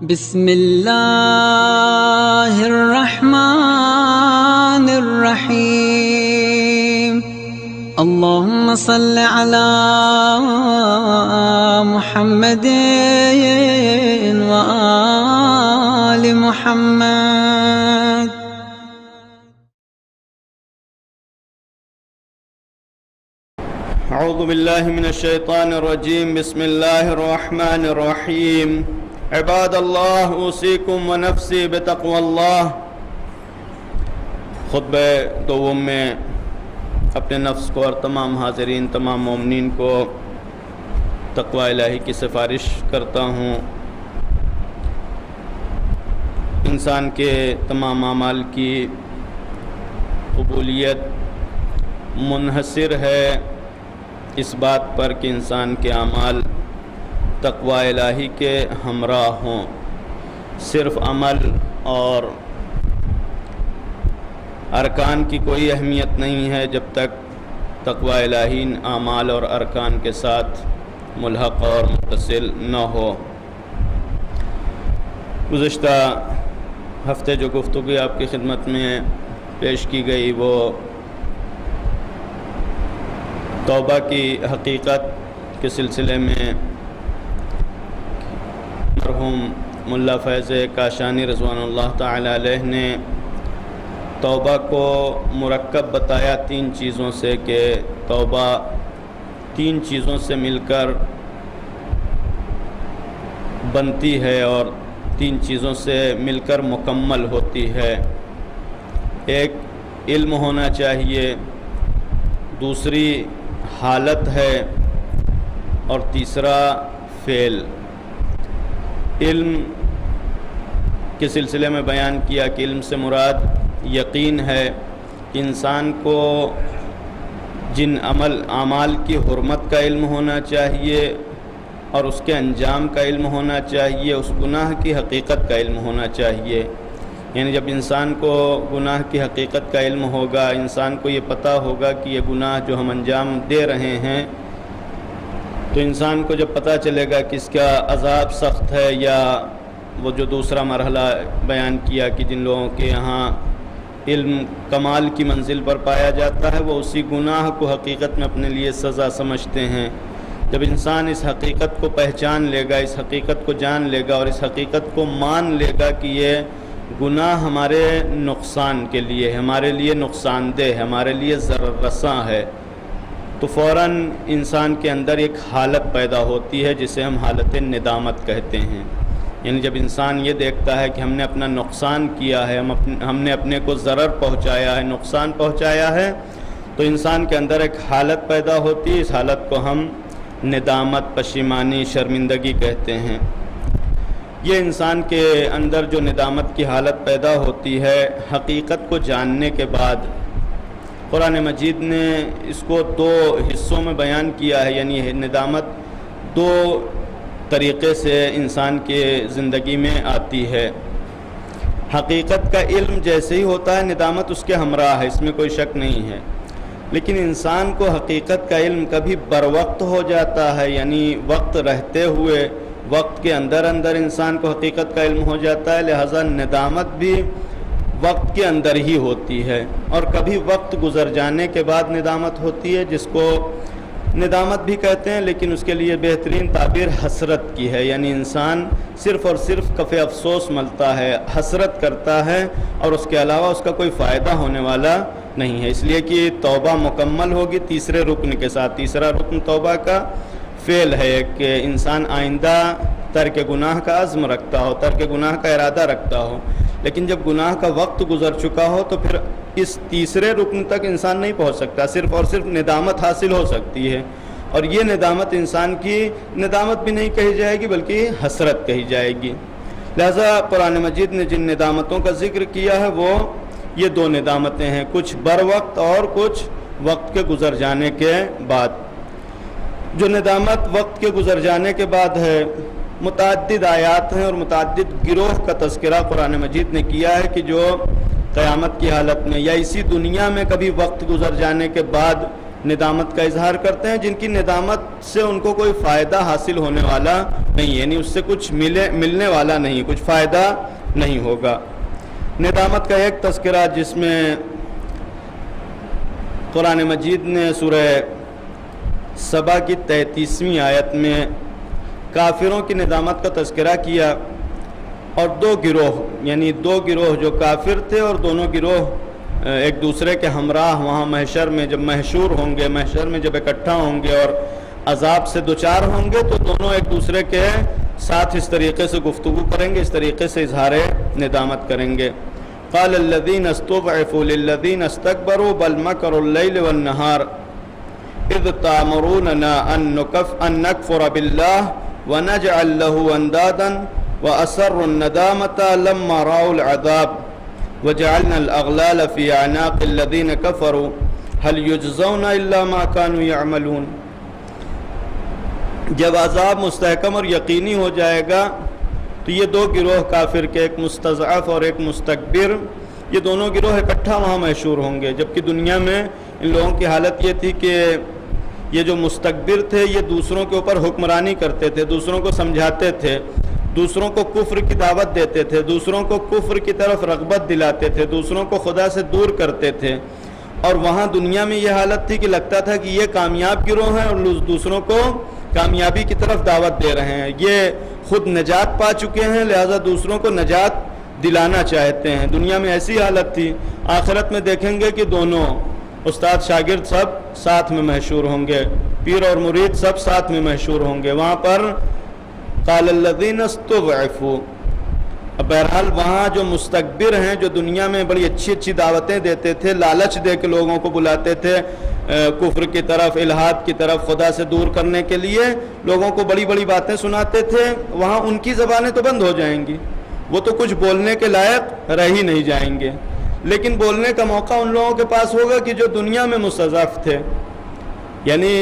بسم اللہ الرحمن الرحیم اللہم صل علی محمد وآل محمد۔ اعوذ باللہ من الشیطان الرجیم، بسم اللہ الرحمن الرحیم۔ عباد اللہ، اوصیکم ونفسی بتقوی اللہ۔ خطبہ دوم میں اپنے نفس کو اور تمام حاضرین، تمام مومنین کو تقوی الہی کی سفارش کرتا ہوں۔ انسان کے تمام اعمال کی قبولیت منحصر ہے اس بات پر کہ انسان کے اعمال تقوی الہی کے ہمراہ ہوں۔ صرف عمل اور ارکان کی کوئی اہمیت نہیں ہے جب تک تقوی الہی اعمال اور ارکان کے ساتھ ملحق اور متصل نہ ہو۔ گزشتہ ہفتے جو گفتگو آپ کی خدمت میں پیش کی گئی وہ توبہ کی حقیقت کے سلسلے میں مرحوم ملا فیض کاشانی رضوان اللہ تعالی علیہ نے توبہ کو مرکب بتایا تین چیزوں سے، کہ توبہ تین چیزوں سے مل کر بنتی ہے اور تین چیزوں سے مل کر مکمل ہوتی ہے۔ ایک علم ہونا چاہیے، دوسری حالت ہے اور تیسرا فعل۔ علم کے سلسلے میں بیان کیا کہ علم سے مراد یقین ہے کہ انسان کو جن اعمال کی حرمت کا علم ہونا چاہیے اور اس کے انجام کا علم ہونا چاہیے، اس گناہ کی حقیقت کا علم ہونا چاہیے۔ یعنی جب انسان کو گناہ کی حقیقت کا علم ہوگا، انسان کو یہ پتہ ہوگا کہ یہ گناہ جو ہم انجام دے رہے ہیں، تو انسان کو جب پتہ چلے گا کہ اس کا عذاب سخت ہے، یا وہ جو دوسرا مرحلہ بیان کیا کہ جن لوگوں کے یہاں علم کمال کی منزل پر پایا جاتا ہے، وہ اسی گناہ کو حقیقت میں اپنے لیے سزا سمجھتے ہیں۔ جب انسان اس حقیقت کو پہچان لے گا، اس حقیقت کو جان لے گا اور اس حقیقت کو مان لے گا کہ یہ گناہ ہمارے نقصان کے لیے، ہمارے لیے نقصان دہ، ہمارے لیے ضرر رساں ہے، تو فوراً انسان کے اندر ایک حالت پیدا ہوتی ہے جسے ہم حالت ندامت کہتے ہیں۔ یعنی جب انسان یہ دیکھتا ہے کہ ہم نے اپنا نقصان کیا ہے، ہم نے اپنے کو ضرر پہنچایا ہے، نقصان پہنچایا ہے، تو انسان کے اندر ایک حالت پیدا ہوتی ہے۔ اس حالت کو ہم ندامت، پشیمانی، شرمندگی کہتے ہیں۔ یہ انسان کے اندر جو ندامت کی حالت پیدا ہوتی ہے حقیقت کو جاننے کے بعد، قرآن مجید نے اس کو دو حصوں میں بیان کیا ہے۔ یعنی ندامت دو طریقے سے انسان کے زندگی میں آتی ہے۔ حقیقت کا علم جیسے ہی ہوتا ہے، ندامت اس کے ہمراہ ہے، اس میں کوئی شک نہیں ہے۔ لیکن انسان کو حقیقت کا علم کبھی بروقت ہو جاتا ہے، یعنی وقت رہتے ہوئے، وقت کے اندر انسان کو حقیقت کا علم ہو جاتا ہے، لہذا ندامت بھی وقت کے اندر ہی ہوتی ہے۔ اور کبھی وقت گزر جانے کے بعد ندامت ہوتی ہے، جس کو ندامت بھی کہتے ہیں، لیکن اس کے لیے بہترین تعبیر حسرت کی ہے۔ یعنی انسان صرف اور صرف کف افسوس ملتا ہے، حسرت کرتا ہے، اور اس کے علاوہ اس کا کوئی فائدہ ہونے والا نہیں ہے۔ اس لیے کہ توبہ مکمل ہوگی تیسرے رکن کے ساتھ۔ تیسرا رکن توبہ کا فعل ہے کہ انسان آئندہ ترک گناہ کا عزم رکھتا ہو، ترک گناہ کا ارادہ رکھتا ہو۔ لیکن جب گناہ کا وقت گزر چکا ہو تو پھر اس تیسرے رکن تک انسان نہیں پہنچ سکتا، صرف اور صرف ندامت حاصل ہو سکتی ہے۔ اور یہ ندامت انسان کی ندامت بھی نہیں کہی جائے گی بلکہ حسرت کہی جائے گی۔ لہذا قرآن مجید نے جن ندامتوں کا ذکر کیا ہے وہ یہ دو ندامتیں ہیں، کچھ بر وقت اور کچھ وقت کے گزر جانے کے بعد۔ جو ندامت وقت کے گزر جانے کے بعد ہے، متعدد آیات ہیں اور متعدد گروہ کا تذکرہ قرآن مجید نے کیا ہے کہ جو قیامت کی حالت میں یا اسی دنیا میں کبھی وقت گزر جانے کے بعد ندامت کا اظہار کرتے ہیں، جن کی ندامت سے ان کو کوئی فائدہ حاصل ہونے والا نہیں، یعنی اس سے کچھ ملنے والا نہیں، کچھ فائدہ نہیں ہوگا۔ ندامت کا ایک تذکرہ جس میں قرآن مجید نے سورہ سبا کی 33ویں آیت میں کافروں کی ندامت کا تذکرہ کیا، اور دو گروہ جو کافر تھے اور دونوں گروہ ایک دوسرے کے ہمراہ وہاں محشر میں جب محشور ہوں گے، محشر میں جب اکٹھا ہوں گے اور عذاب سے دوچار ہوں گے، تو دونوں ایک دوسرے کے ساتھ اس طریقے سے گفتگو کریں گے، اس طریقے سے اظہار ندامت کریں گے۔ قال الذين استضعفوا للذين استكبروا بل مكروا الليل والنهار اذ تأمروننا ان نكفر بالله ونجعل له اندادا واسروا الندامة لما رأوا العذاب وجعلنا الاغلال في اعناق الذين كفروا هل يجزون الا ما كانوا يعملون۔ جب عذاب مستحکم اور یقینی ہو جائے گا تو یہ دو گروہ کافر کے، ایک مستضعف اور ایک مستکبر، یہ دونوں گروہ اکٹھا وہاں محشور ہوں گے۔ جبکہ دنیا میں ان لوگوں کی حالت یہ تھی کہ یہ جو مستکبر تھے یہ دوسروں کے اوپر حکمرانی کرتے تھے، دوسروں کو سمجھاتے تھے، دوسروں کو کفر کی دعوت دیتے تھے، دوسروں کو کفر کی طرف رغبت دلاتے تھے، دوسروں کو خدا سے دور کرتے تھے، اور وہاں دنیا میں یہ حالت تھی کہ لگتا تھا کہ یہ کامیاب گروہ ہیں اور دوسروں کو کامیابی کی طرف دعوت دے رہے ہیں، یہ خود نجات پا چکے ہیں لہذا دوسروں کو نجات دلانا چاہتے ہیں۔ دنیا میں ایسی حالت تھی۔ آخرت میں دیکھیں گے کہ دونوں استاد شاگرد سب ساتھ میں محشور ہوں گے، پیر اور مرید سب ساتھ میں محشور ہوں گے۔ وہاں پر قال الذین استضعفوا، بہرحال وہاں جو مستکبر ہیں، جو دنیا میں بڑی اچھی اچھی دعوتیں دیتے تھے، لالچ دے کے لوگوں کو بلاتے تھے کفر کی طرف، الحاد کی طرف، خدا سے دور کرنے کے لیے لوگوں کو بڑی بڑی باتیں سناتے تھے، وہاں ان کی زبانیں تو بند ہو جائیں گی، وہ تو کچھ بولنے کے لائق رہ ہی نہیں جائیں گے، لیکن بولنے کا موقع ان لوگوں کے پاس ہوگا کہ جو دنیا میں مستضعف تھے، یعنی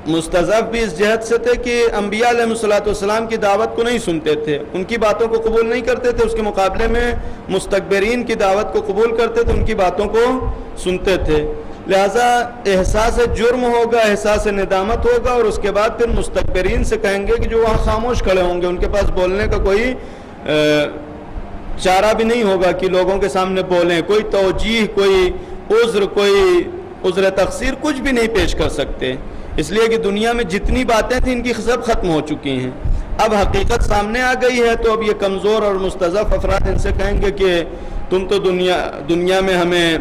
مستضعف بھی اس جہت سے تھے کہ انبیاء علیہ السلام کی دعوت کو نہیں سنتے تھے، ان کی باتوں کو قبول نہیں کرتے تھے، اس کے مقابلے میں مستکبرین کی دعوت کو قبول کرتے تھے، ان کی باتوں کو سنتے تھے، لہذا احساس جرم ہوگا، احساس ندامت ہوگا، اور اس کے بعد پھر مستکبرین سے کہیں گے کہ جو وہاں خاموش کھڑے ہوں گے، ان کے پاس بولنے کا کوئی چارہ بھی نہیں ہوگا کہ لوگوں کے سامنے بولیں، کوئی توجیہ، کوئی عذر تقصیر کچھ بھی نہیں پیش کر سکتے، اس لیے کہ دنیا میں جتنی باتیں تھیں ان کی سب ختم ہو چکی ہیں، اب حقیقت سامنے آ گئی ہے، تو اب یہ کمزور اور مستضعف افراد ان سے کہیں گے کہ تم تو دنیا میں ہمیں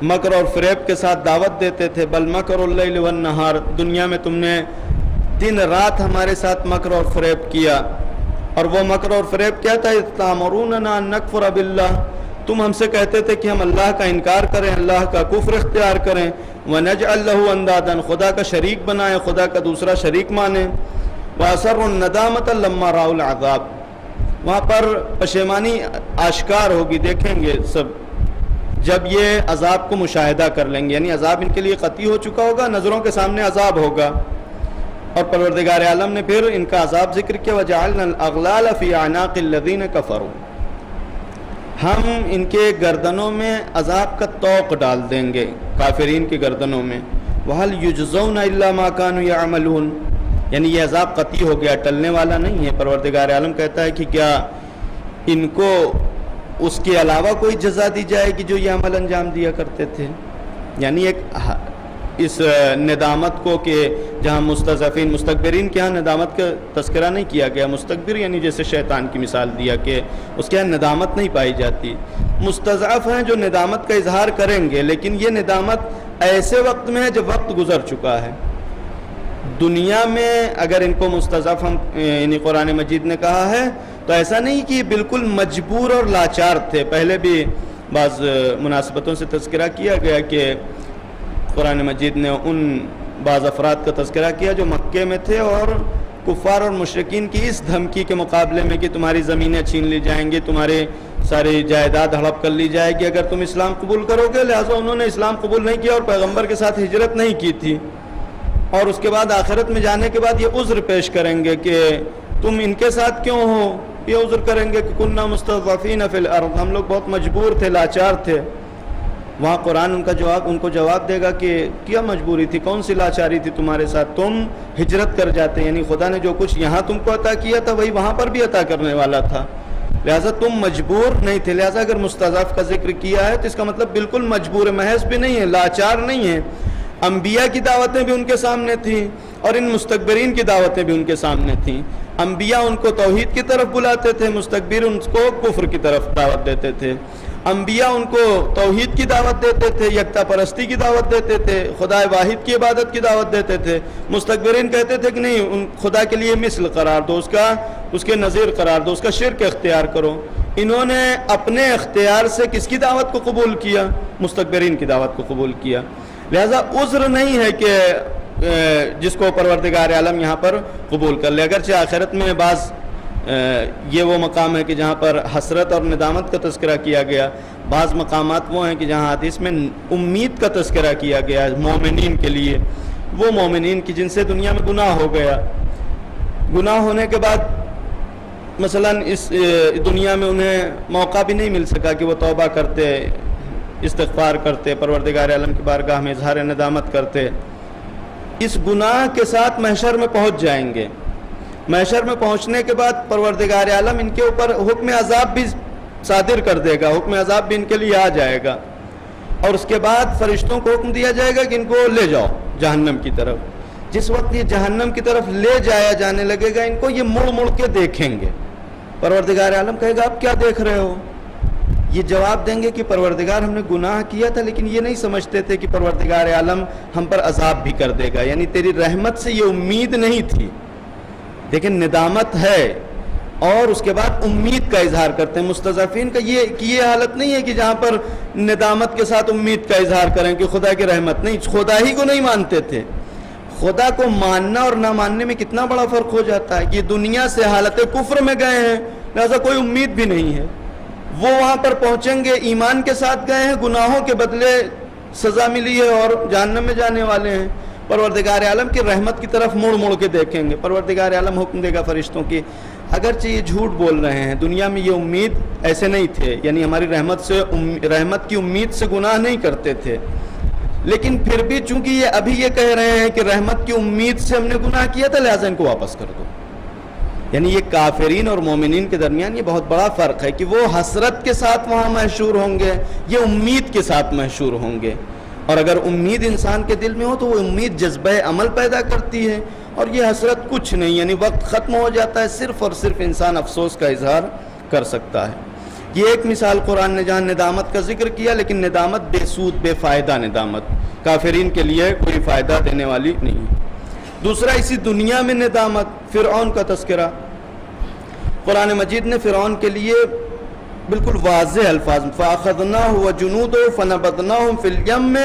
مکر اور فریب کے ساتھ دعوت دیتے تھے، بل مکر اللیل والنہار، دنیا میں تم نے دن رات ہمارے ساتھ مکر اور فریب کیا، اور وہ مکر اور فریب کیا تھا؟ تَأْمُرُونَنَا أَن نَّكْفُرَ بِاللَّهِ، تم ہم سے کہتے تھے کہ ہم اللہ کا انکار کریں، اللہ کا کفر اختیار کریں، وَنَجْعَلْ لَهُ أَندَادًا، خدا کا شریک بنائیں، خدا کا دوسرا شریک مانیں، وَأَسَرُّوا النَّدَامَةَ لَمَّا رَأَوُا الْعَذَابَ، وہاں پر پشیمانی آشکار ہوگی، دیکھیں گے سب جب یہ عذاب کو مشاہدہ کر لیں گے، یعنی عذاب ان کے لیے قطعی ہو چکا ہوگا، نظروں کے سامنے عذاب ہوگا، اور پروردگار عالم نے پھر ان کا عذاب ذکر کیا، وَجَعَلْنَا الْأَغْلَالَ فِي أَعْنَاقِ الَّذِينَ كَفَرُوا، ہم ان کے گردنوں میں عذاب کا طوق ڈال دیں گے، کافرین کی گردنوں میں، وَهَلْ يُجْزَوْنَ إِلَّا مَا كَانُوا يَعْمَلُونَ، یعنی یہ عذاب قطعی ہو گیا، ٹلنے والا نہیں ہے۔ پروردگار عالم کہتا ہے کہ کیا ان کو اس کے علاوہ کوئی جزا دی جائے گی جو یہ عمل انجام دیا کرتے تھے، یعنی ایک اس ندامت کو کہ جہاں مستضعفین مستکبرین کے ہاں ندامت کا تذکرہ نہیں کیا گیا، مستکبر یعنی جیسے شیطان کی مثال دیا کہ اس کے ہاں ندامت نہیں پائی جاتی، مستضعف ہیں جو ندامت کا اظہار کریں گے، لیکن یہ ندامت ایسے وقت میں ہے جب وقت گزر چکا ہے۔ دنیا میں اگر ان کو مستضعف ہم یعنی قرآن مجید نے کہا ہے تو ایسا نہیں کہ بالکل مجبور اور لاچار تھے، پہلے بھی بعض مناسبتوں سے تذکرہ کیا گیا کہ قرآن مجید نے ان بعض افراد کا تذکرہ کیا جو مکے میں تھے اور کفار اور مشرکین کی اس دھمکی کے مقابلے میں کہ تمہاری زمینیں چھین لی جائیں گی، تمہاری ساری جائیداد ہڑپ کر لی جائے گی اگر تم اسلام قبول کرو گے، لہٰذا انہوں نے اسلام قبول نہیں کیا اور پیغمبر کے ساتھ ہجرت نہیں کی تھی، اور اس کے بعد آخرت میں جانے کے بعد یہ عذر پیش کریں گے کہ تم ان کے ساتھ کیوں ہو، یہ عذر کریں گے کہ کننا مستضعفین فی الارض، ہم لوگ بہت مجبور تھے، لاچار تھے، وہاں قرآن ان کو جواب دے گا کہ کیا مجبوری تھی، کون سی لاچاری تھی تمہارے ساتھ، تم ہجرت کر جاتے، یعنی خدا نے جو کچھ یہاں تم کو عطا کیا تھا وہی وہاں پر بھی عطا کرنے والا تھا، لہٰذا تم مجبور نہیں تھے۔ لہٰذا اگر مستضعف کا ذکر کیا ہے تو اس کا مطلب بالکل مجبور محض بھی نہیں ہے، لاچار نہیں ہے۔ انبیاء کی دعوتیں بھی ان کے سامنے تھیں اور ان مستکبرین کی دعوتیں بھی ان کے سامنے تھیں۔ انبیاء ان کو توحید کی طرف بلاتے تھے، مستکبر ان کو کفر کی طرف دعوت دیتے تھے۔ انبیاء ان کو توحید کی دعوت دیتے تھے، یکتا پرستی کی دعوت دیتے تھے، خدا واحد کی عبادت کی دعوت دیتے تھے۔ مستکبرین کہتے تھے کہ نہیں، خدا کے لیے مثل قرار دو، اس کے نظیر قرار دو، اس کا شرک اختیار کرو۔ انہوں نے اپنے اختیار سے کس کی دعوت کو قبول کیا؟ مستکبرین کی دعوت کو قبول کیا۔ لہذا عذر نہیں ہے کہ جس کو پروردگار عالم یہاں پر قبول کر لے، اگرچہ آخرت میں بعض یہ وہ مقام ہے کہ جہاں پر حسرت اور ندامت کا تذکرہ کیا گیا، بعض مقامات وہ ہیں کہ جہاں حدیث میں امید کا تذکرہ کیا گیا مومنین کے لیے، وہ مومنین کی جن سے دنیا میں گناہ ہو گیا، گناہ ہونے کے بعد مثلا اس دنیا میں انہیں موقع بھی نہیں مل سکا کہ وہ توبہ کرتے، استغفار کرتے، پروردگار عالم کی بارگاہ میں اظہار ندامت کرتے، اس گناہ کے ساتھ محشر میں پہنچ جائیں گے۔ محشر میں پہنچنے کے بعد پروردگار عالم ان کے اوپر حکم عذاب بھی صادر کر دے گا، حکم عذاب بھی ان کے لیے آ جائے گا، اور اس کے بعد فرشتوں کو حکم دیا جائے گا کہ ان کو لے جاؤ جہنم کی طرف۔ جس وقت یہ جہنم کی طرف لے جایا جانے لگے گا، ان کو یہ مڑ مڑ کے دیکھیں گے۔ پروردگار عالم کہے گا آپ کیا دیکھ رہے ہو؟ یہ جواب دیں گے کہ پروردگار ہم نے گناہ کیا تھا، لیکن یہ نہیں سمجھتے تھے کہ پروردگار عالم ہم پر عذاب بھی کر دے گا، یعنی تیری رحمت سے یہ امید نہیں تھی۔ لیکن ندامت ہے اور اس کے بعد امید کا اظہار کرتے ہیں۔ مستضعفین کا یہ حالت نہیں ہے کہ جہاں پر ندامت کے ساتھ امید کا اظہار کریں کہ خدا کی رحمت نہیں، خدا ہی کو نہیں مانتے تھے۔ خدا کو ماننا اور نہ ماننے میں کتنا بڑا فرق ہو جاتا ہے کہ دنیا سے حالت کفر میں گئے ہیں، لہذا کوئی امید بھی نہیں ہے۔ وہ وہاں پر پہنچیں گے، ایمان کے ساتھ گئے ہیں، گناہوں کے بدلے سزا ملی ہے اور جہنم میں جانے والے ہیں۔ پروردگار عالم کی رحمت کی طرف مڑ مڑ کے دیکھیں گے۔ پروردگار عالم حکم دے گا فرشتوں کی، اگرچہ یہ جھوٹ بول رہے ہیں، دنیا میں یہ امید ایسے نہیں تھے، یعنی ہماری رحمت کی امید سے گناہ نہیں کرتے تھے، لیکن پھر بھی چونکہ یہ ابھی یہ کہہ رہے ہیں کہ رحمت کی امید سے ہم نے گناہ کیا تھا، لہٰذا ان کو واپس کر دو۔ یعنی یہ کافرین اور مومنین کے درمیان یہ بہت بڑا فرق ہے کہ وہ حسرت کے ساتھ وہاں محشور ہوں گے، یہ امید کے ساتھ محشور ہوں گے۔ اور اگر امید انسان کے دل میں ہو تو وہ امید جذبہ عمل پیدا کرتی ہے، اور یہ حسرت کچھ نہیں، یعنی وقت ختم ہو جاتا ہے، صرف اور صرف انسان افسوس کا اظہار کر سکتا ہے۔ یہ ایک مثال قرآن نے جہاں ندامت کا ذکر کیا، لیکن ندامت بے سود بے فائدہ ندامت، کافرین کے لیے کوئی فائدہ دینے والی نہیں۔ دوسرا اسی دنیا میں ندامت، فرعون کا تذکرہ۔ قرآن مجید نے فرعون کے لیے بالکل واضح الفاظ فَأَخَذْنَاهُ وَجُنُودُهُ فَنَبَذْنَاهُمْ فِي الْيَمِّ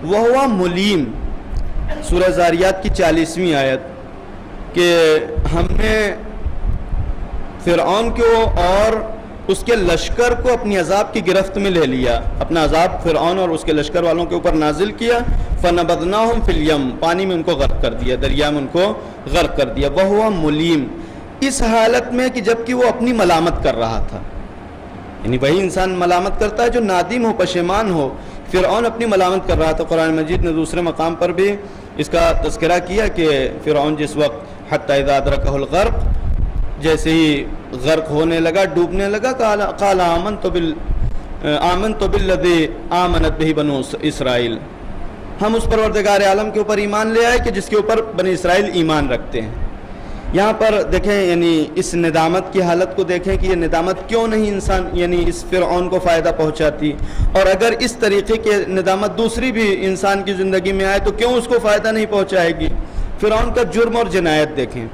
وَهُوَ مُلِيمٌ، سورہ زاریات کی 40ویں آیت، کہ ہم نے فرعون کو اور اس کے لشکر کو اپنی عذاب کی گرفت میں لے لیا، اپنا عذاب فرعون اور اس کے لشکر والوں کے اوپر نازل کیا۔ فَنَبَذْنَاهُمْ فِي الْيَمِّ، پانی میں ان کو غرق کر دیا، دریا میں ان کو غرق کر دیا۔ وَهُوَ مُلِيمٌ، اس حالت میں کہ جبکہ وہ اپنی ملامت کر رہا تھا، یعنی وہی انسان ملامت کرتا ہے جو نادم ہو، پشیمان ہو۔ فرعون اپنی ملامت کر رہا تھا۔ قرآن مجید نے دوسرے مقام پر بھی اس کا تذکرہ کیا کہ فرعون جس وقت حتی اذا ادرکہ الغرق، جیسے ہی غرق ہونے لگا، ڈوبنے لگا، قال آمنت بالذی آمنت بہ بنو اسرائیل، ہم اس پروردگار عالم کے اوپر ایمان لے آئے کہ جس کے اوپر بنی اسرائیل ایمان رکھتے ہیں۔ یہاں پر دیکھیں، یعنی اس ندامت کی حالت کو دیکھیں کہ یہ ندامت کیوں نہیں انسان، یعنی اس فرعون کو فائدہ پہنچاتی، اور اگر اس طریقے کی ندامت دوسری بھی انسان کی زندگی میں آئے تو کیوں اس کو فائدہ نہیں پہنچائے گی۔ فرعون کا جرم اور جنایت دیکھیں،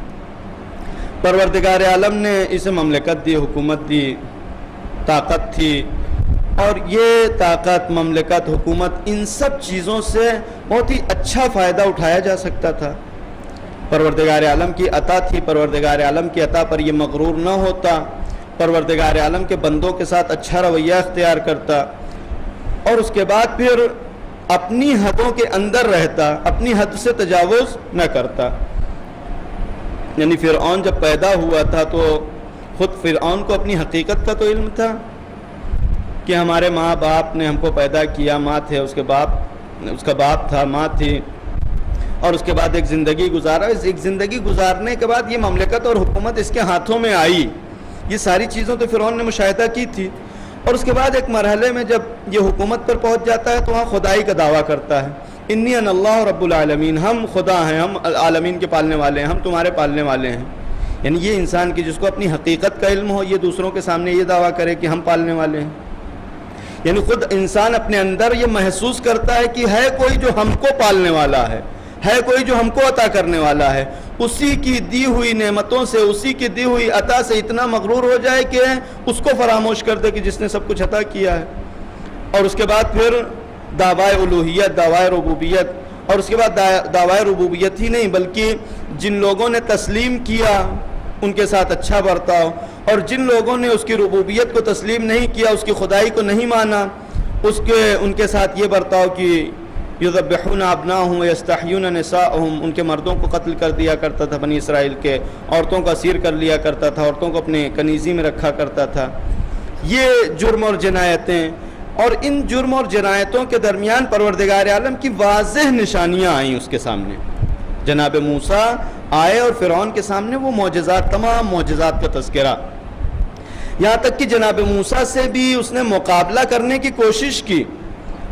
پروردگار عالم نے اسے مملکت دی، حکومت دی، طاقت تھی، اور یہ طاقت، مملکت، حکومت، ان سب چیزوں سے بہت ہی اچھا فائدہ اٹھایا جا سکتا تھا۔ پروردگار عالم کی عطا تھی، پروردگار عالم کی عطا پر یہ مغرور نہ ہوتا، پروردگار عالم کے بندوں کے ساتھ اچھا رویہ اختیار کرتا، اور اس کے بعد پھر اپنی حدوں کے اندر رہتا، اپنی حد سے تجاوز نہ کرتا۔ یعنی فرعون جب پیدا ہوا تھا تو خود فرعون کو اپنی حقیقت کا تو علم تھا، کہ ہمارے ماں باپ نے ہم کو پیدا کیا، ماں تھے، اس کا باپ تھا، ماں تھی، اور اس کے بعد ایک زندگی گزارا، ایک زندگی گزارنے کے بعد یہ مملکت اور حکومت اس کے ہاتھوں میں آئی. یہ ساری چیزوں تو فرعون نے مشاہدہ کی تھی. اور اس کے بعد ایک مرحلے میں جب یہ حکومت پر پہنچ جاتا ہے تو وہاں خدائی کا دعویٰ کرتا ہے. انی ان اللہ رب العالمین، ہم خدا ہیں، ہم عالمین کے پالنے والے ہیں، ہم تمہارے پالنے والے ہیں. یعنی یہ انسان کی جس کو اپنی حقیقت کا علم ہو، یہ دوسروں کے سامنے یہ دعویٰ کرے کہ ہم پالنے والے ہیں. یعنی خود انسان اپنے اندر یہ محسوس کرتا ہے کہ ہے کوئی جو ہم کو پالنے والا ہے کوئی جو ہم کو عطا کرنے والا ہے. اسی کی دی ہوئی نعمتوں سے، اسی کی دی ہوئی عطا سے اتنا مغرور ہو جائے کہ اس کو فراموش کر دے کہ جس نے سب کچھ عطا کیا ہے. اور اس کے بعد پھر دعوائے الوہیت، دعوائے ربوبیت، اور اس کے بعد دعوائے ربوبیت ہی نہیں بلکہ جن لوگوں نے تسلیم کیا ان کے ساتھ اچھا برتاؤ، اور جن لوگوں نے اس کی ربوبیت کو تسلیم نہیں کیا، اس کی خدائی کو نہیں مانا، ان کے ساتھ یہ برتاؤ کہ یذبحون ابناءہم ویستحیون نساءہم، ان کے مردوں کو قتل کر دیا کرتا تھا بنی اسرائیل کے، عورتوں کا اسیر کر لیا کرتا تھا، عورتوں کو اپنے کنیزی میں رکھا کرتا تھا. یہ جرم اور جنایتیں، اور ان جرم اور جنایتوں کے درمیان پروردگار عالم کی واضح نشانیاں آئیں اس کے سامنے. جناب موسیٰ آئے اور فرعون کے سامنے وہ معجزات، تمام معجزات کا تذکرہ، یہاں تک کہ جناب موسیٰ سے بھی اس نے مقابلہ کرنے کی کوشش کی.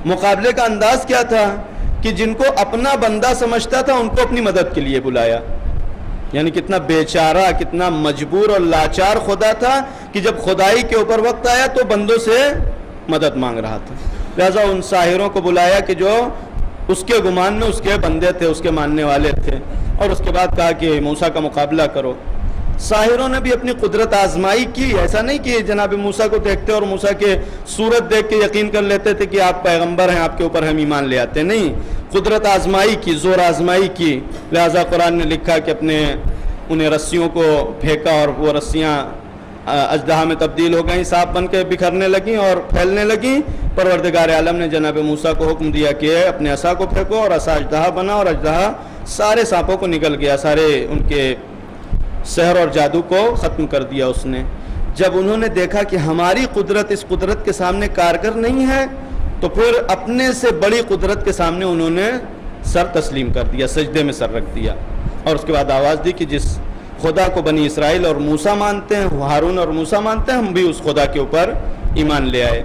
مقابلے کا انداز کیا تھا کہ جن کو اپنا بندہ سمجھتا تھا ان کو اپنی مدد کے لیے بلایا. یعنی کتنا بیچارہ، کتنا مجبور اور لاچار خدا تھا کہ جب خدائی کے اوپر وقت آیا تو بندوں سے مدد مانگ رہا تھا. لہذا ان ساحروں کو بلایا کہ جو اس کے گمان میں اس کے بندے تھے، اس کے ماننے والے تھے، اور اس کے بعد کہا کہ موسیٰ کا مقابلہ کرو. ساحروں نے بھی اپنی قدرت آزمائی کی. ایسا نہیں کہ جناب موسیٰ کو دیکھتے اور موسیٰ کے صورت دیکھ کے یقین کر لیتے تھے کہ آپ پیغمبر ہیں، آپ کے اوپر ہم ایمان لے آتے. نہیں، قدرت آزمائی کی، زور آزمائی کی. لہذا قرآن نے لکھا کہ انہیں رسیوں کو پھینکا اور وہ رسیاں اژدہا میں تبدیل ہو گئیں، سانپ بن کے بکھرنے لگیں اور پھیلنے لگیں. پروردگار عالم نے جناب موسیٰ کو حکم دیا کہ اپنے عصا کو پھینکو، اور عصا اژدہا بنا، اور اژدہا سارے سانپوں کو نگل گیا، سارے ان کے سحر اور جادو کو ختم کر دیا اس نے. جب انہوں نے دیکھا کہ ہماری قدرت اس قدرت کے سامنے کارگر نہیں ہے تو پھر اپنے سے بڑی قدرت کے سامنے انہوں نے سر تسلیم کر دیا، سجدے میں سر رکھ دیا. اور اس کے بعد آواز دی کہ جس خدا کو بنی اسرائیل اور موسیٰ مانتے ہیں، ہارون اور موسیٰ مانتے ہیں، ہم بھی اس خدا کے اوپر ایمان لے آئے.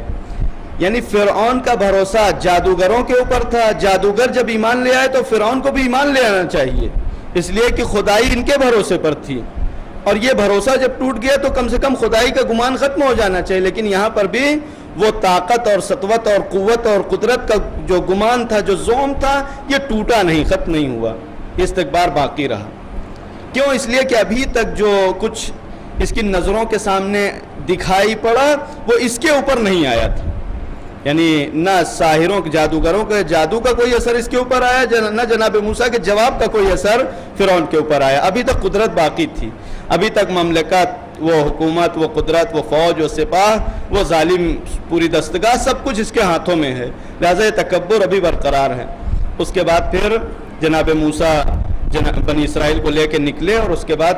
یعنی فرعون کا بھروسہ جادوگروں کے اوپر تھا. جادوگر جب ایمان لے آئے تو فرعون کو بھی ایمان لے آنا چاہیے، اس لیے کہ خدائی ان کے بھروسے پر تھی. اور یہ بھروسہ جب ٹوٹ گیا تو کم سے کم خدائی کا گمان ختم ہو جانا چاہیے. لیکن یہاں پر بھی وہ طاقت اور سطوت اور قوت اور قدرت کا جو گمان تھا، جو زوم تھا، یہ ٹوٹا نہیں، ختم نہیں ہوا، یہ استکبار باقی رہا. کیوں؟ اس لیے کہ ابھی تک جو کچھ اس کی نظروں کے سامنے دکھائی پڑا وہ اس کے اوپر نہیں آیا تھا. یعنی نہ ساحروں جادوگروں کے جادو کا کوئی اثر اس کے اوپر آیا، نہ جناب موسیٰ کے جواب کا کوئی اثر فرعون کے اوپر آیا. ابھی تک قدرت باقی تھی، ابھی تک مملکت، وہ حکومت، وہ قدرت، وہ فوج، وہ سپاہ، وہ ظالم پوری دستگاہ، سب کچھ اس کے ہاتھوں میں ہے. لہٰذا یہ تکبر ابھی برقرار ہے. اس کے بعد پھر جناب موسیٰ بنی اسرائیل کو لے کے نکلے، اور اس کے بعد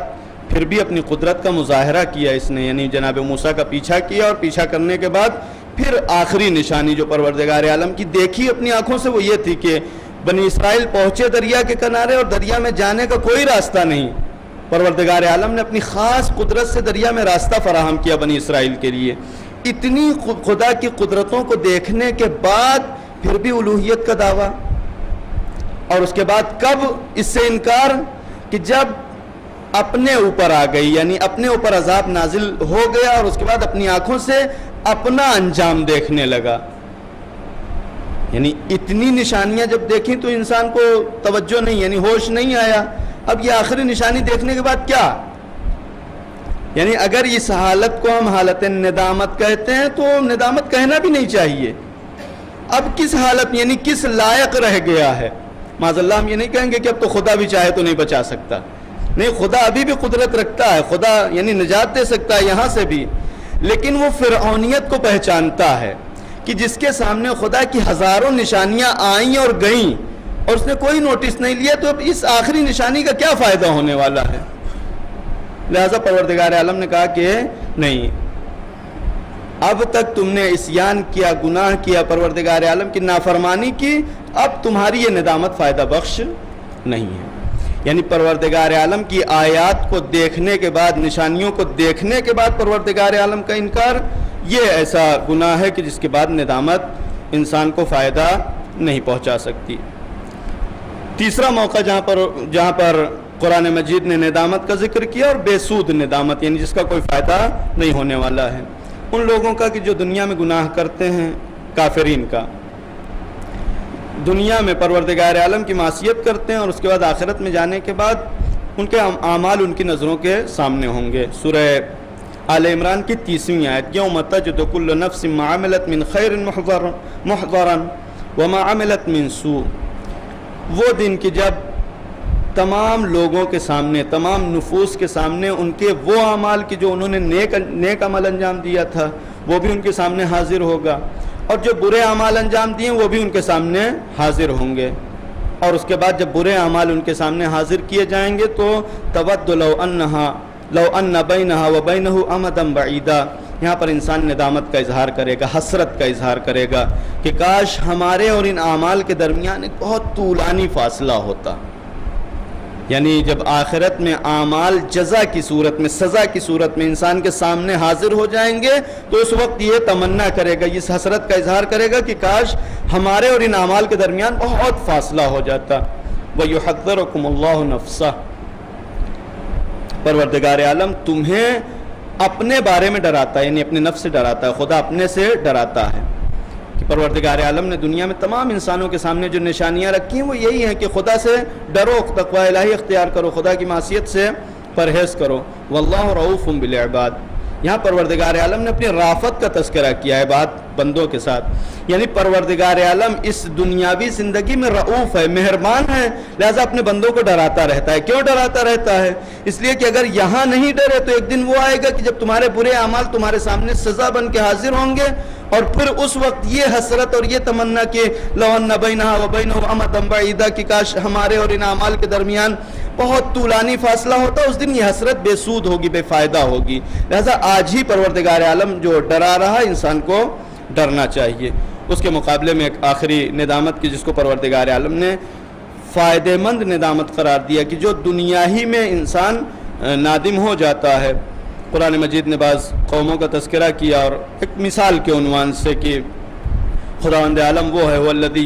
پھر بھی اپنی قدرت کا مظاہرہ کیا اس نے. یعنی جناب موسیٰ کا پیچھا کیا، اور پیچھا کرنے کے بعد پھر آخری نشانی جو پروردگار عالم کی دیکھی اپنی آنکھوں سے وہ یہ تھی کہ بنی اسرائیل پہنچے دریا کے کنارے اور دریا میں جانے کا کوئی راستہ نہیں. پروردگار عالم نے اپنی خاص قدرت سے دریا میں راستہ فراہم کیا بنی اسرائیل کے لیے. اتنی خدا کی قدرتوں کو دیکھنے کے بعد پھر بھی الوہیت کا دعویٰ، اور اس کے بعد کب اس سے انکار؟ کہ جب اپنے اوپر آ گئی، یعنی اپنے اوپر عذاب نازل ہو گیا، اور اس کے بعد اپنی آنکھوں سے اپنا انجام دیکھنے لگا. یعنی اتنی نشانیاں جب دیکھیں تو انسان کو توجہ نہیں، یعنی ہوش نہیں آیا. اب یہ آخری نشانی دیکھنے کے بعد کیا؟ یعنی اگر اس حالت کو ہم حالت ندامت کہتے ہیں تو ندامت کہنا بھی نہیں چاہیے. اب کس حالت، یعنی کس لائق رہ گیا ہے؟ معاذ اللہ ہم یہ نہیں کہیں گے کہ اب تو خدا بھی چاہے تو نہیں بچا سکتا. نہیں، خدا ابھی بھی قدرت رکھتا ہے، خدا یعنی نجات دے سکتا ہے یہاں سے بھی. لیکن وہ فرعونیت کو پہچانتا ہے کہ جس کے سامنے خدا کی ہزاروں نشانیاں آئیں اور گئیں اور اس نے کوئی نوٹس نہیں لیا، تو اب اس آخری نشانی کا کیا فائدہ ہونے والا ہے؟ لہذا پروردگار عالم نے کہا کہ نہیں، اب تک تم نے عصیان کیا، گناہ کیا، پروردگار عالم کی نافرمانی کی، اب تمہاری یہ ندامت فائدہ بخش نہیں ہے۔ یعنی پروردگار عالم کی آیات کو دیکھنے کے بعد، نشانیوں کو دیکھنے کے بعد پروردگار عالم کا انکار، یہ ایسا گناہ ہے کہ جس کے بعد ندامت انسان کو فائدہ نہیں پہنچا سکتی۔ تیسرا موقع جہاں پر قرآن مجید نے ندامت کا ذکر کیا، اور بے سود ندامت، یعنی جس کا کوئی فائدہ نہیں ہونے والا ہے، ان لوگوں کا کہ جو دنیا میں گناہ کرتے ہیں، کافرین کا، دنیا میں پروردگار عالم کی معصیت کرتے ہیں اور اس کے بعد آخرت میں جانے کے بعد ان کے اعمال ان کی نظروں کے سامنے ہوں گے۔ سورہ آل عمران کی 30ویں آیت، یوم تجد کل نفس ما عملت من خیر محضرا وما عملت من سوء، وہ دن کہ جب تمام لوگوں کے سامنے، تمام نفوس کے سامنے ان کے وہ اعمال کی جو انہوں نے نیک عمل انجام دیا تھا وہ بھی ان کے سامنے حاضر ہوگا، اور جو برے اعمال انجام دیے وہ بھی ان کے سامنے حاضر ہوں گے۔ اور اس کے بعد جب برے اعمال ان کے سامنے حاضر کیے جائیں گے تو تود لو ان بینہا وبینہ امدا بعیدا، یہاں پر انسان ندامت کا اظہار کرے گا، حسرت کا اظہار کرے گا کہ کاش ہمارے اور ان اعمال کے درمیان ایک بہت طولانی فاصلہ ہوتا۔ یعنی جب آخرت میں اعمال جزا کی صورت میں، سزا کی صورت میں انسان کے سامنے حاضر ہو جائیں گے تو اس وقت یہ تمنا کرے گا، اس حسرت کا اظہار کرے گا کہ کاش ہمارے اور ان اعمال کے درمیان بہت فاصلہ ہو جاتا۔ وَيُحَذِّرُكُمُ اللَّهُ نَفْسَهُ، پروردگار عالم تمہیں اپنے بارے میں ڈراتا ہے، یعنی اپنے نفس سے ڈراتا ہے، خدا اپنے سے ڈراتا ہے کہ پروردگار عالم نے دنیا میں تمام انسانوں کے سامنے جو نشانیاں رکھی ہیں وہ یہی ہیں کہ خدا سے ڈرو، تقوی الہی اختیار کرو، خدا کی معصیت سے پرہیز کرو۔ واللہ رؤوف بالعباد، یہاں پروردگار عالم نے اپنی رافت کا تذکرہ کیا ہے بندوں کے ساتھ، یعنی پروردگار عالم اس دنیاوی زندگی میں رؤوف ہے، مہربان ہے، لہذا اپنے بندوں کو ڈراتا رہتا ہے۔ کیوں ڈراتا رہتا ہے؟ اس لیے کہ اگر یہاں نہیں ڈرے تو ایک دن وہ آئے گا کہ جب تمہارے برے اعمال تمہارے سامنے سزا بن کے حاضر ہوں گے، اور پھر اس وقت یہ حسرت اور یہ تمنا کہ لو ان بینہا وبینہ امدا بعیدا، کہ کاش ہمارے اور ان اعمال کے درمیان بہت طولانی فاصلہ ہوتا، اس دن یہ حسرت بے سود ہوگی، بے فائدہ ہوگی۔ لہذا آج ہی پروردگار عالم جو ڈرا رہا، انسان کو ڈرنا چاہیے۔ اس کے مقابلے میں ایک آخری ندامت کی جس کو پروردگار عالم نے فائدہ مند ندامت قرار دیا کہ جو دنیا ہی میں انسان نادم ہو جاتا ہے۔ قرآن مجید نے بعض قوموں کا تذکرہ کیا اور ایک مثال کے عنوان سے کہ خداوند عالم وہ ہے والذی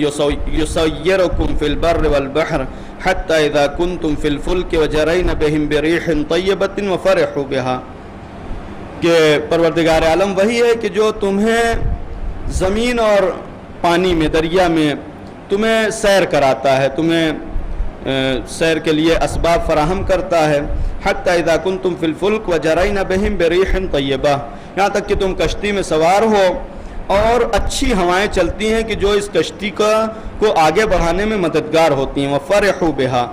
یسیرکم فی البر والبحر حتی اذا کنتم فی الفلک وجرین بہم بریح طیبۃ وفرحوا بہا، کہ پروردگار عالم وہی ہے کہ جو تمہیں زمین اور پانی میں، دریا میں تمہیں سیر کراتا ہے، تمہیں سیر کے لیے اسباب فراہم کرتا ہے۔ حتی اذا کنتم فی الفلک وجرین بہم بریح طیبہ، یہاں تک کہ تم کشتی میں سوار ہو اور اچھی ہوائیں چلتی ہیں کہ جو اس کشتی کو آگے بڑھانے میں مددگار ہوتی ہیں۔ وفرحوا بہا،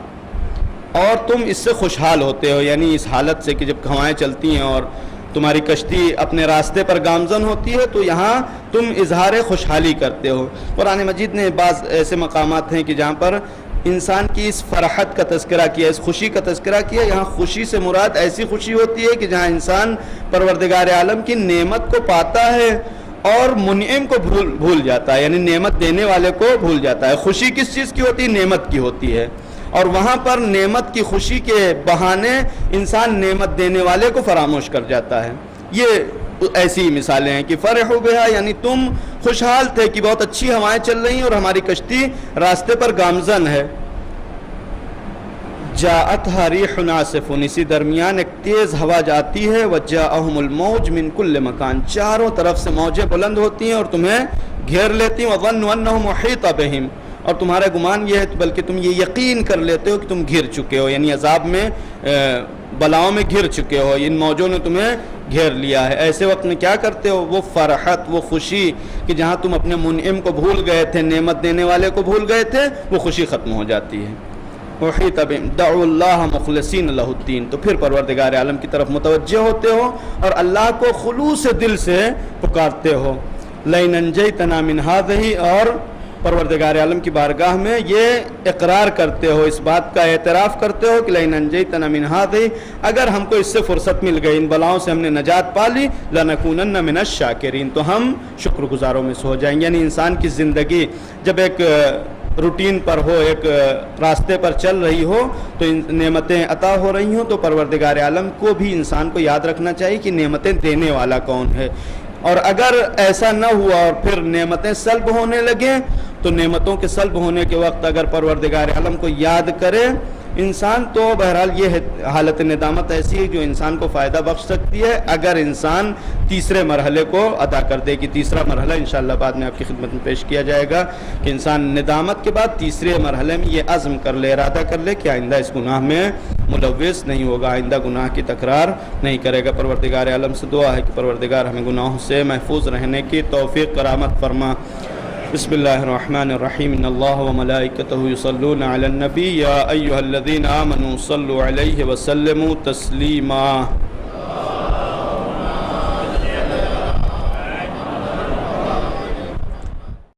اور تم اس سے خوشحال ہوتے ہو، یعنی اس حالت سے کہ جب ہوائیں چلتی ہیں اور تمہاری کشتی اپنے راستے پر گامزن ہوتی ہے تو یہاں تم اظہار خوشحالی کرتے ہو۔ قرآن مجید نے بعض ایسے مقامات ہیں کہ جہاں پر انسان کی اس فرحت کا تذکرہ کیا، اس خوشی کا تذکرہ کیا۔ یہاں خوشی سے مراد ایسی خوشی ہوتی ہے کہ جہاں انسان پروردگار عالم کی نعمت کو پاتا ہے اور منعم کو بھول جاتا ہے، یعنی نعمت دینے والے کو بھول جاتا ہے۔ خوشی کس چیز کی ہوتی ہے؟ نعمت کی ہوتی ہے، اور وہاں پر نعمت کی خوشی کے بہانے انسان نعمت دینے والے کو فراموش کر جاتا ہے۔ یہ ایسی مثالیں ہیں کہ فرحوا بہا، یعنی تم خوشحال تھے کہ بہت اچھی ہوائیں چل رہی ہیں اور ہماری کشتی راستے پر گامزن ہے۔ جاءتها ریح عاصف، اسی درمیان ایک تیز ہوا جاتی ہے۔ وجاءہم الموج من کل مکان، چاروں طرف سے موجیں بلند ہوتی ہیں اور تمہیں گھیر لیتی ہیں۔ وظنوا انہ محیط بہم، اور تمہارا گمان یہ ہے بلکہ تم یہ یقین کر لیتے ہو کہ تم گھر چکے ہو، یعنی عذاب میں، بلاؤں میں گھر چکے ہو، ان موجوں نے تمہیں گھیر لیا ہے۔ ایسے وقت میں کیا کرتے ہو؟ وہ فرحت، وہ خوشی کہ جہاں تم اپنے منعم کو بھول گئے تھے، نعمت دینے والے کو بھول گئے تھے، وہ خوشی ختم ہو جاتی ہے۔ وحیط بہم دعوا اللہ مخلصین لہ الدین، تو پھر پروردگار عالم کی طرف متوجہ ہوتے ہو اور اللہ کو خلوص دل سے پکارتے ہو۔ لئن انجیتنا من ہذہ، اور پروردگار عالم کی بارگاہ میں یہ اقرار کرتے ہو، اس بات کا اعتراف کرتے ہو کہ لئن انجیتنا من ہذہ، اگر ہم کو اس سے فرصت مل گئی، ان بلاؤں سے ہم نے نجات پا لی، لنکونن من الشاکرین، تو ہم شکر گزاروں میں سے ہو جائیں گے۔ یعنی انسان کی زندگی جب ایک روٹین پر ہو، ایک راستے پر چل رہی ہو، تو نعمتیں عطا ہو رہی ہوں، تو پروردگار عالم کو بھی انسان کو یاد رکھنا چاہیے کہ نعمتیں دینے والا کون ہے۔ اور اگر ایسا نہ ہوا اور پھر نعمتیں سلب ہونے لگیں، تو نعمتوں کے سلب ہونے کے وقت اگر پروردگار عالم کو یاد کرے انسان، تو بہرحال یہ حالت ندامت ایسی ہے جو انسان کو فائدہ بخش سکتی ہے، اگر انسان تیسرے مرحلے کو ادا کر دے، کہ تیسرا مرحلہ انشاءاللہ بعد میں آپ کی خدمت میں پیش کیا جائے گا، کہ انسان ندامت کے بعد تیسرے مرحلے میں یہ عزم کر لے، ارادہ کر لے کہ آئندہ اس گناہ میں ملوث نہیں ہوگا، آئندہ گناہ کی تکرار نہیں کرے گا۔ پروردگار عالم سے دعا ہے کہ پروردگار ہمیں گناہوں سے محفوظ رہنے کی توفیق کرامت فرما۔ بسم اللہ الرحمن الرحیم، ان اللہ وملائکتہ یصلون علی النبی یا ایھا الذین آمنوا صلوا علیہ وسلموا تسلیما۔